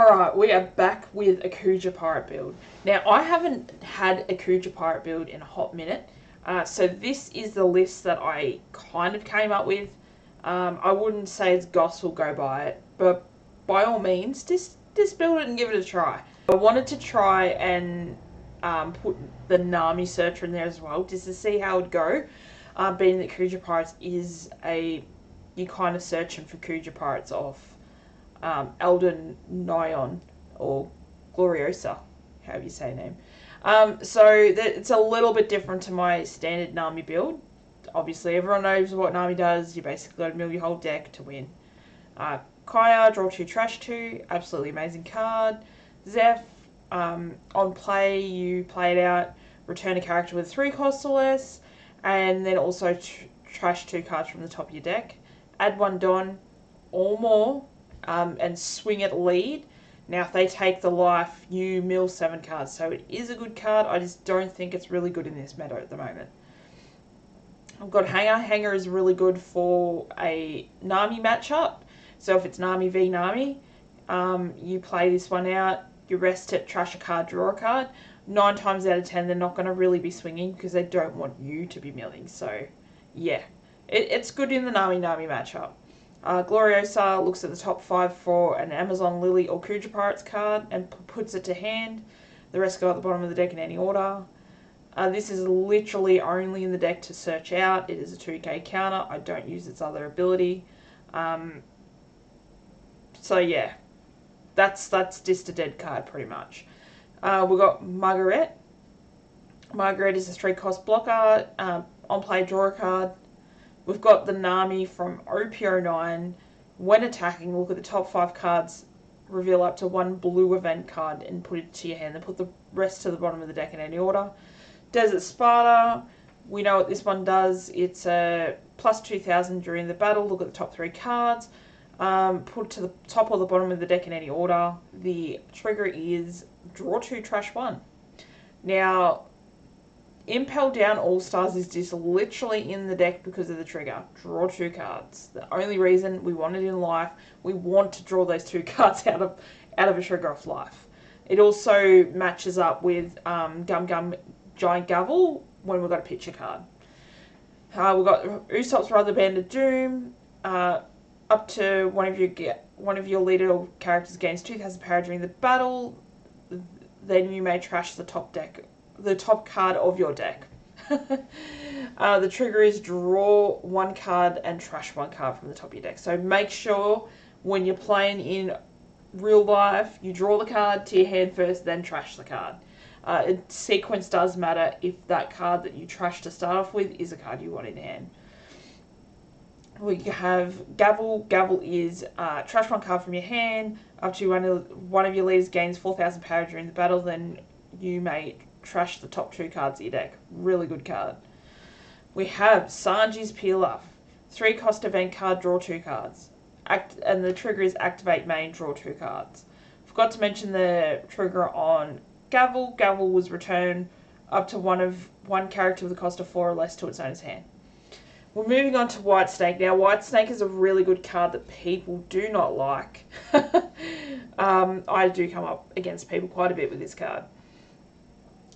Alright, we are back with a Kuja Pirate build. Now, I haven't had a Kuja Pirate build in a hot minute, so this is the list that I kind of came up with. I wouldn't say it's gospel, go buy it, but by all means, just build it and give it a try. I wanted to try and put the NAMI searcher in there as well, just to see how it would go, being that Kuja Pirates is you're kind of searching for Kuja Pirates off Elden Nyon or Gloriosa, however you say her name. So it's a little bit different to my standard NAMI build. Obviously, everyone knows what NAMI does. You basically got to mill your whole deck to win. Kaya, draw 2, trash 2, absolutely amazing card. Zeph, on play, you play it out, return a character with 3 costs or less, and then also trash 2 cards from the top of your deck. Add 1 Don or more, and swing at lead. Now, if they take the life, you mill 7 cards. So it is a good card. I just don't think it's really good in this meta at the moment. I've got Hanger. Hanger is really good for a NAMI matchup. So if it's NAMI v NAMI, you play this one out, you rest it, trash a card, draw a card. 9 times out of 10, they're not going to really be swinging because they don't want you to be milling. So, yeah, it's good in the NAMI matchup. Gloriosa looks at the top 5 for an Amazon Lily or Kuja Pirates card and puts it to hand. The rest go at the bottom of the deck in any order. This is literally only in the deck to search out. It is a 2k counter. I don't use its other ability. So yeah, that's just a dead card pretty much. We've got Margaret. Margaret is a 3-cost blocker. On play, draw a card. We've got the NAMI from OP09. When attacking, look at the top 5 cards, reveal up to 1 blue event card and put it to your hand. Then put the rest to the bottom of the deck in any order. Desert Sparta, we know what this one does. It's a plus 2,000 during the battle. Look at the top 3 cards. Put to the top or the bottom of the deck in any order. The trigger is draw 2, trash 1. Now, Impel Down All-Stars is just literally in the deck because of the trigger. Draw 2 cards. The only reason we want it in life, we want to draw those 2 cards out of a trigger off life. It also matches up with Gum Gum Giant Gavel when we've got a picture card. We've got Usopp's Brother Band of Doom. Up to one of your leader characters gains 2,000 power during the battle. Then you may trash the top card of your deck. The trigger is draw 1 card and trash 1 card from the top of your deck. So make sure when you're playing in real life, you draw the card to your hand first, then trash the card. Sequence does matter if that card that you trash to start off with is a card you want in hand. We have Gavel. Gavel is trash 1 card from your hand. Up to one of your leaders gains 4,000 power during the battle, then you may trash the top 2 cards of your deck. Really good card. We have Sanji's Peel Off. 3-cost event card, draw 2 cards. And the trigger is activate main, draw 2 cards. Forgot to mention the trigger on Gavel. Gavel was return up to one character with a cost of 4 or less to its owner's hand. We're moving on to White Snake. Now, White Snake is a really good card that people do not like. I do come up against people quite a bit with this card.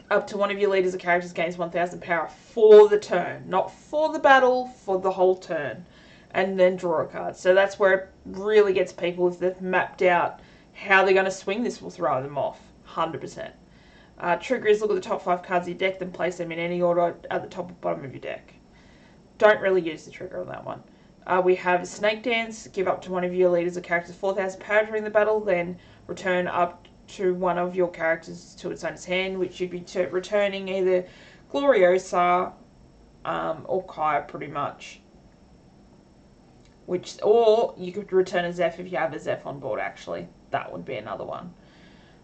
Up to one of your leaders or characters gains 1,000 power for the turn. Not for the battle, for the whole turn. And then draw a card. So that's where it really gets people. If they've mapped out how they're going to swing, this will throw them off. 100%. Trigger is look at the top 5 cards of your deck, then place them in any order at the top or bottom of your deck. Don't really use the trigger on that one. We have Snake Dance. Give up to one of your leaders or characters 4,000 power during the battle, then return up to one of your characters to its owner's hand, which you'd be returning either Gloriosa or Kaya pretty much. Or you could return a Zeph if you have a Zeph on board, actually. That would be another one.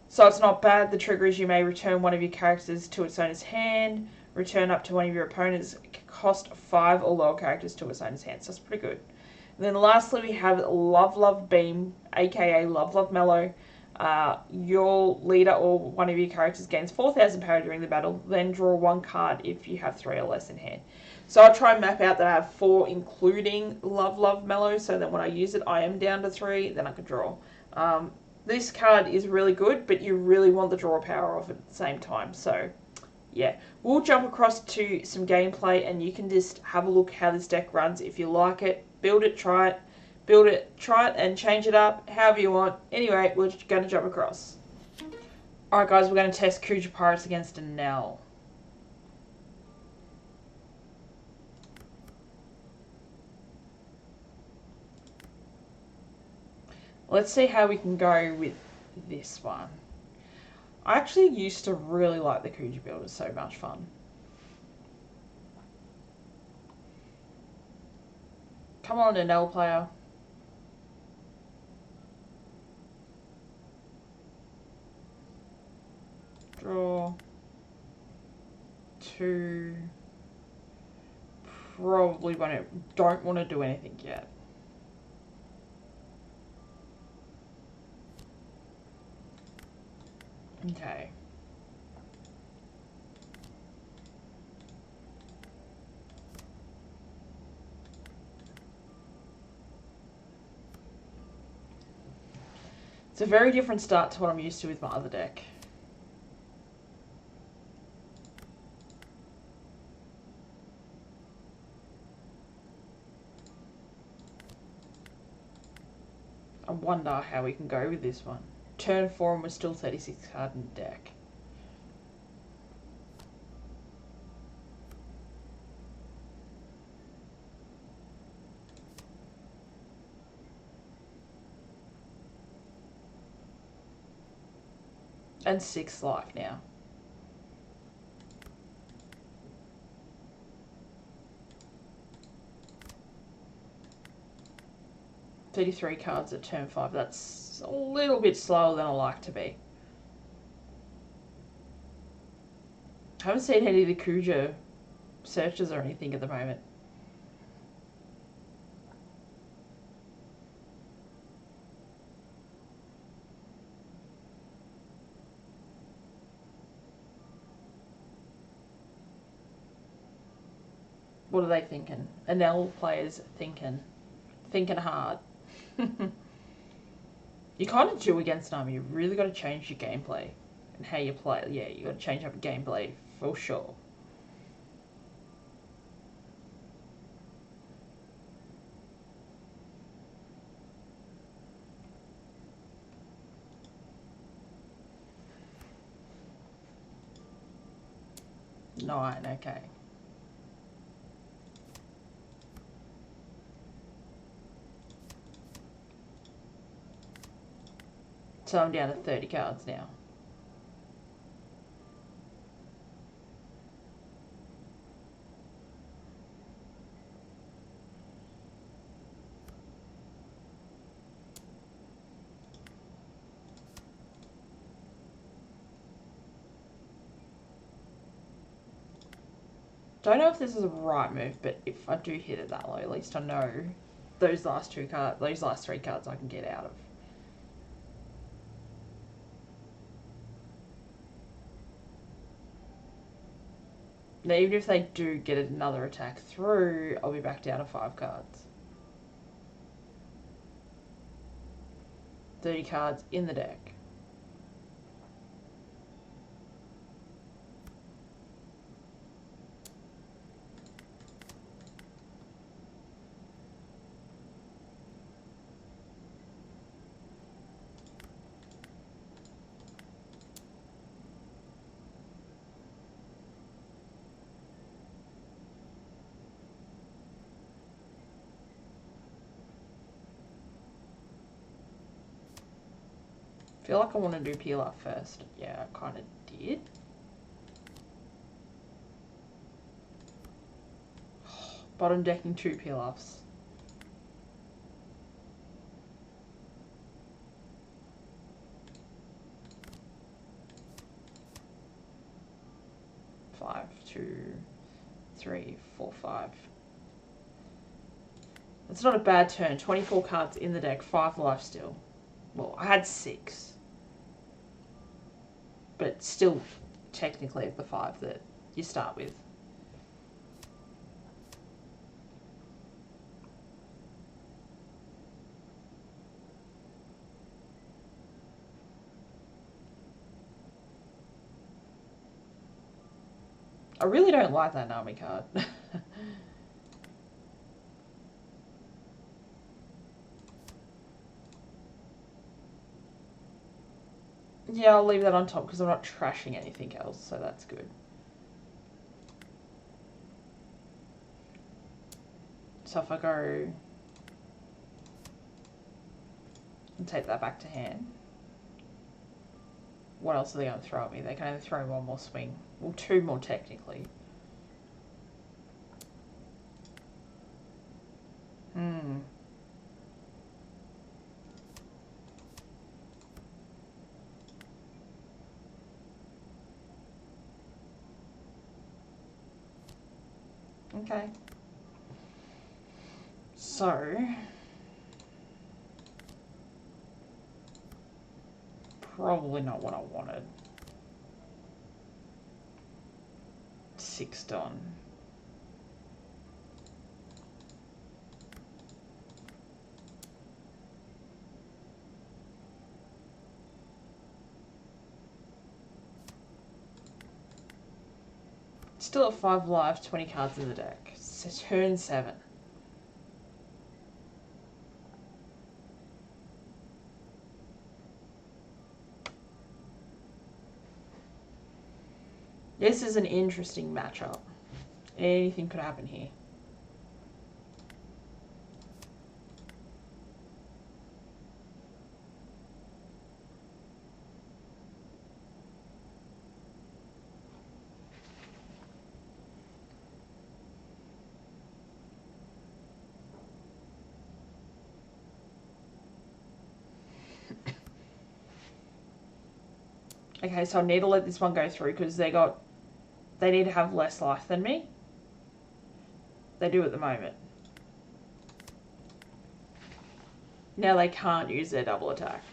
So it's not bad. The trigger is you may return one of your characters to its owner's hand, return up to one of your opponent's cost 5 or lower characters to its owner's hand. So it's pretty good. And then lastly, we have Love Love Beam, aka Love Love Mellow. Your leader or one of your characters gains 4,000 power during the battle, then draw 1 card if you have 3 or less in hand. So I'll try and map out that I have 4 including Love Love Mellow, so that when I use it I am down to 3, then I can draw. This card is really good, but you really want the draw power of it at the same time. So, yeah. We'll jump across to some gameplay and you can just have a look how this deck runs. If you like it, build it, try it. Build it, try it, and change it up however you want. Anyway, we're going to jump across. Alright guys, we're going to test Kuja Pirates against a Nell. Let's see how we can go with this one. I actually used to really like the Kuja build. It was so much fun. Come on, a Nell player. Draw. 2. Probably don't want to do anything yet. Okay. It's a very different start to what I'm used to with my other deck. I wonder how we can go with this one. Turn 4 and we're still 36 card in the deck. And 6 life now. $33 cards at turn 5. That's a little bit slower than I like to be. I haven't seen any of the Kuja searches or anything at the moment. What are they thinking? NL players thinking hard. You kind of do against NAMI. You really got to change your gameplay and how you play. Yeah, you got to change up your gameplay for sure. Nine, okay. So I'm down to 30 cards now. Don't know if this is a right move, but if I do hit it that low, at least I know those last 3 cards I can get out of. Now, even if they do get another attack through, I'll be back down to 5 cards. 30 cards in the deck. I feel like I want to do peel up first. Yeah, I kind of did. Bottom decking 2 peel ups. Five, 2, 3, 4, 5. That's not a bad turn. 24 cards in the deck, 5 life still. Well, I had 6. But still, technically, the 5 that you start with. I really don't like that NAMI card. Yeah, I'll leave that on top because I'm not trashing anything else, so that's good. So if I go and take that back to hand, what else are they going to throw at me? They can only throw one more swing. Well, two more technically. Okay. So, probably not what I wanted. 6 done. Still at 5 live, 20 cards in the deck. So turn 7. This is an interesting matchup. Anything could happen here. Okay, so I need to let this one go through because they need to have less life than me. They do at the moment. Now they can't use their double attack.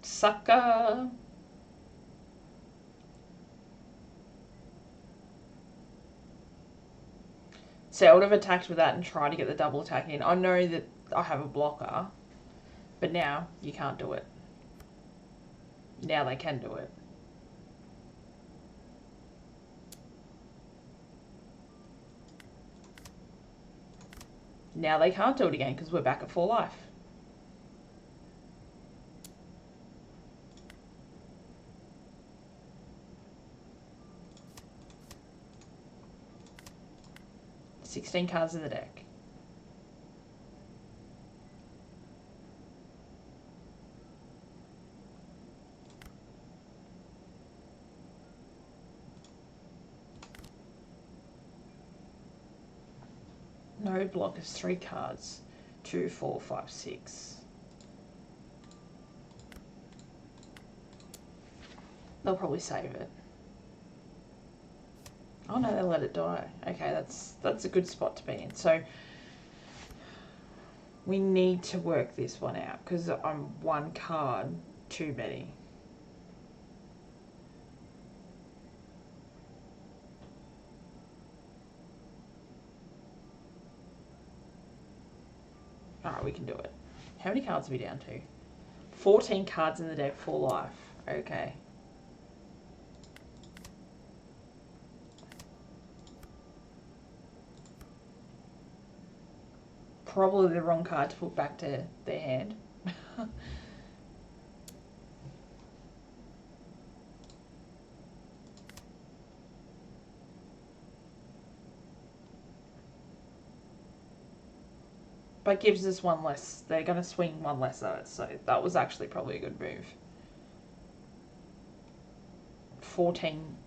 Sucker. So I would have attacked with that and tried to get the double attack in. I know that I have a blocker, but now you can't do it. Now they can do it. Now they can't do it again because we're back at 4 life. $16 cards in the deck. No block is 3 cards. 2, 4, 5, 6. They'll probably save it. Oh no, they let it die. Okay, that's a good spot to be in. So we need to work this one out because I'm 1 card too many. Alright, we can do it. How many cards are we down to? 14 cards in the deck, 4 life. Okay. Probably the wrong card to put back to their hand. But gives us 1 less. They're going to swing 1 less at it, so that was actually probably a good move. 14.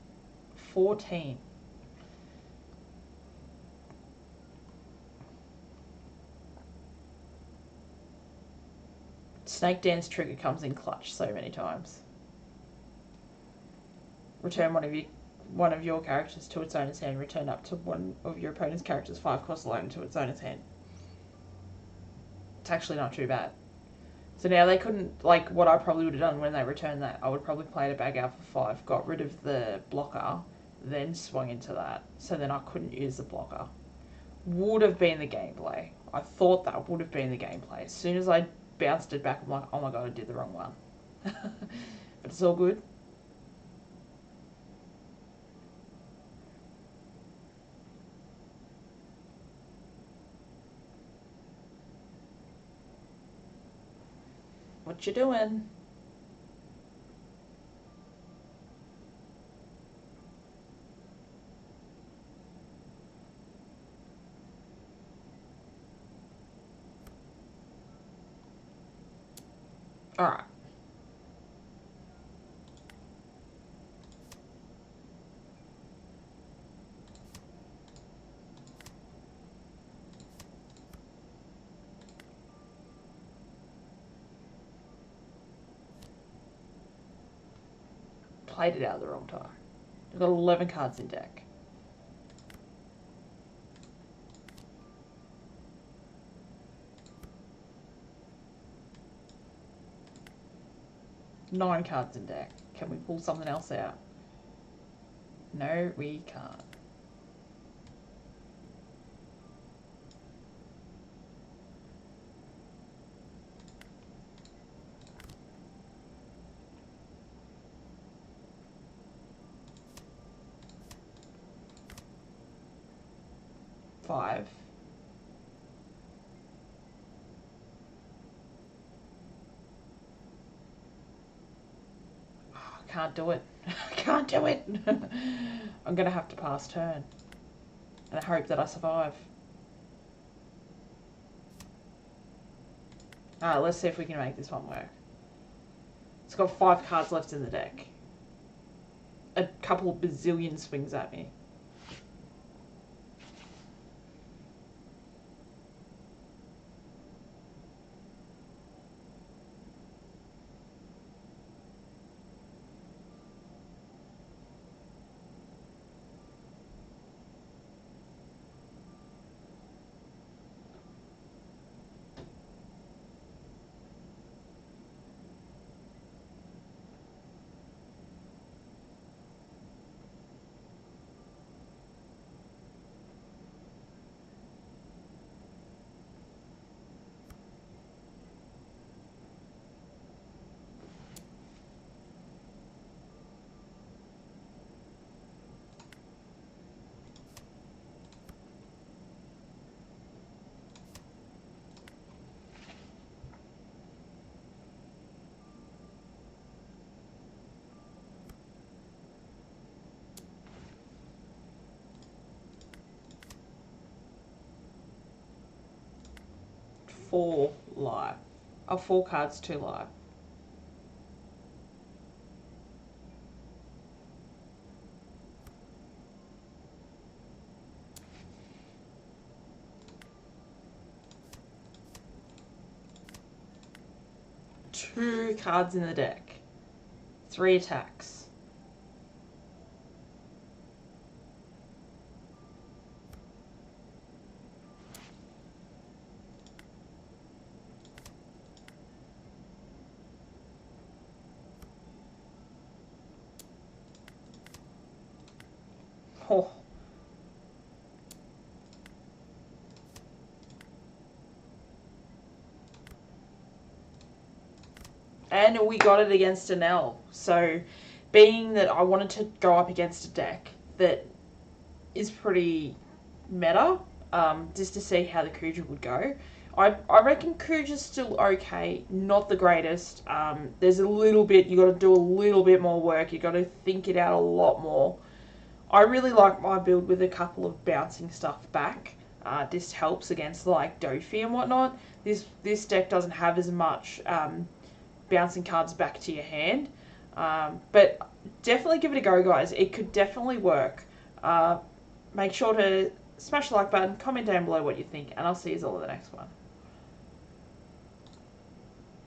Snake Dance trigger comes in clutch so many times. Return one of your characters to its owner's hand. Return up to one of your opponent's characters 5 cost alone to its owner's hand. It's actually not too bad. So now they couldn't, like what I probably would have done when they returned that, I would probably played a bag out for 5, got rid of the blocker, then swung into that. So then I couldn't use the blocker. Would have been the gameplay. I thought that would have been the gameplay. As soon as I bounced it back. I'm like, oh my god, I did the wrong one. But it's all good. What you doing? Alright. Played it out at the wrong time. We've got 11 cards in deck. Nine cards in deck. Can we pull something else out? No, we can't. Five. Oh, I can't do it. I can't do it. I'm going to have to pass turn. And I hope that I survive. Alright, let's see if we can make this one work. It's got 5 cards left in the deck. A couple bazillion swings at me. Four live. Oh, 4 cards, 2 live. Two cards in the deck. 3 attacks. Oh. And we got it against an L. So, being that I wanted to go up against a deck that is pretty meta, just to see how the Kuja would go. I reckon Kuja's still okay, not the greatest. There's a little bit, you got to do a little bit more work. You got to think it out a lot more. I really like my build with a couple of bouncing stuff back. This helps against like Dofi and whatnot. This deck doesn't have as much bouncing cards back to your hand. But definitely give it a go, guys. It could definitely work. Make sure to smash the like button, comment down below what you think, and I'll see you all in the next one.